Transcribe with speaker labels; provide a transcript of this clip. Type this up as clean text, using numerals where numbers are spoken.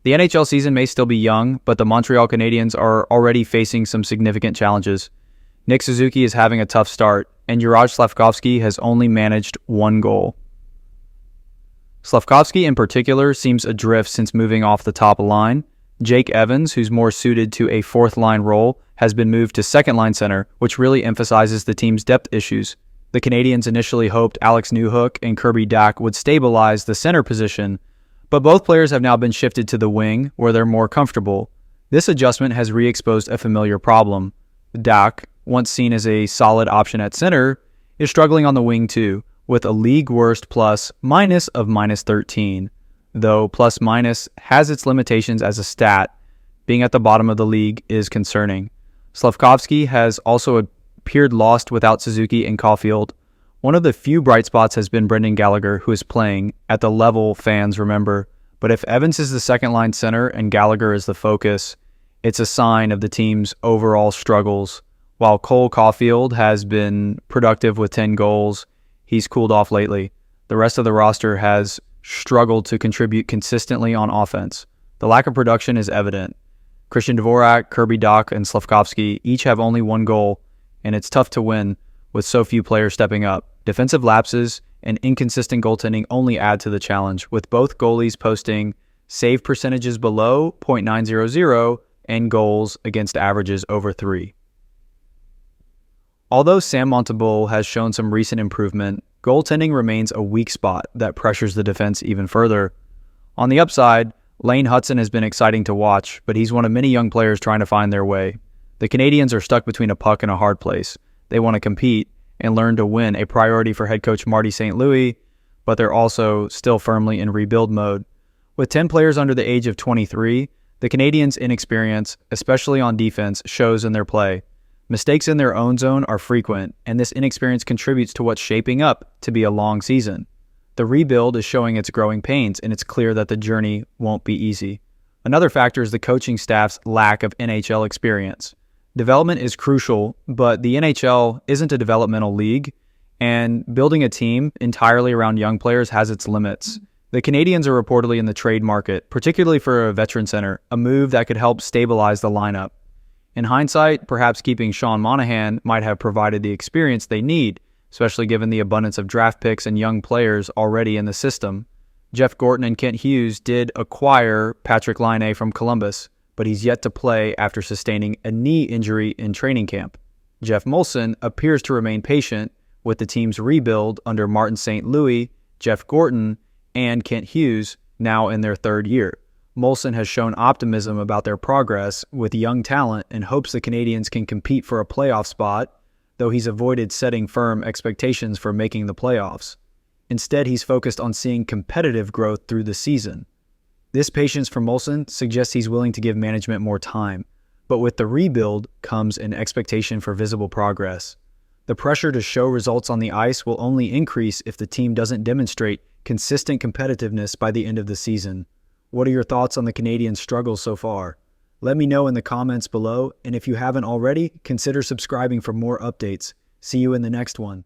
Speaker 1: The NHL season may still be young, but the Montreal Canadiens are already facing some significant challenges. Nick Suzuki is having a tough start, and Juraj Slafkovsky has only managed 1 goal. Slafkovsky in particular seems adrift since moving off the top line. Jake Evans, who's more suited to a fourth-line role, has been moved to second-line center, which really emphasizes the team's depth issues. The Canadiens initially hoped Alex Newhook and Kirby Dach would stabilize the center position, but both players have now been shifted to the wing, where they're more comfortable. This adjustment has re-exposed a familiar problem. Dach, once seen as a solid option at center, is struggling on the wing too, with a league-worst plus-minus of -13. Though plus-minus has its limitations as a stat, being at the bottom of the league is concerning. Slafkovsky has also appeared lost without Suzuki and Caulfield. One of the few bright spots has been Brendan Gallagher, who is playing at the level fans remember. But if Evans is the second-line center and Gallagher is the focus, it's a sign of the team's overall struggles. While Cole Caulfield has been productive with 10 goals, he's cooled off lately. The rest of the roster has struggled to contribute consistently on offense. The lack of production is evident. Christian Dvorak, Kirby Dach, and Slafkovsky each have only 1 goal, and it's tough to win with so few players stepping up. Defensive lapses and inconsistent goaltending only add to the challenge, with both goalies posting save percentages below .900 and goals against averages over 3. Although Sam Montembeault has shown some recent improvement, goaltending remains a weak spot that pressures the defense even further. On the upside, Lane Hutson has been exciting to watch, but he's one of many young players trying to find their way. The Canadiens are stuck between a puck and a hard place. They want to compete and learn to win, a priority for head coach Marty St. Louis, but they're also still firmly in rebuild mode. With 10 players under the age of 23, the Canadiens' inexperience, especially on defense, shows in their play. Mistakes in their own zone are frequent, and this inexperience contributes to what's shaping up to be a long season. The rebuild is showing its growing pains, and it's clear that the journey won't be easy. Another factor is the coaching staff's lack of NHL experience. Development is crucial, but the NHL isn't a developmental league, and building a team entirely around young players has its limits. The Canadiens are reportedly in the trade market, particularly for a veteran center, a move that could help stabilize the lineup. In hindsight, perhaps keeping Sean Monahan might have provided the experience they need, especially given the abundance of draft picks and young players already in the system. Jeff Gorton and Kent Hughes did acquire Patrick Laine from Columbus, but he's yet to play after sustaining a knee injury in training camp. Geoff Molson appears to remain patient with the team's rebuild under Martin St. Louis, Jeff Gorton, and Kent Hughes now in their 3rd year. Molson has shown optimism about their progress with young talent and hopes the Canadiens can compete for a playoff spot, though he's avoided setting firm expectations for making the playoffs. Instead, he's focused on seeing competitive growth through the season. This patience from Molson suggests he's willing to give management more time, but with the rebuild comes an expectation for visible progress. The pressure to show results on the ice will only increase if the team doesn't demonstrate consistent competitiveness by the end of the season. What are your thoughts on the Canadiens' struggles so far? Let me know in the comments below, and if you haven't already, consider subscribing for more updates. See you in the next one.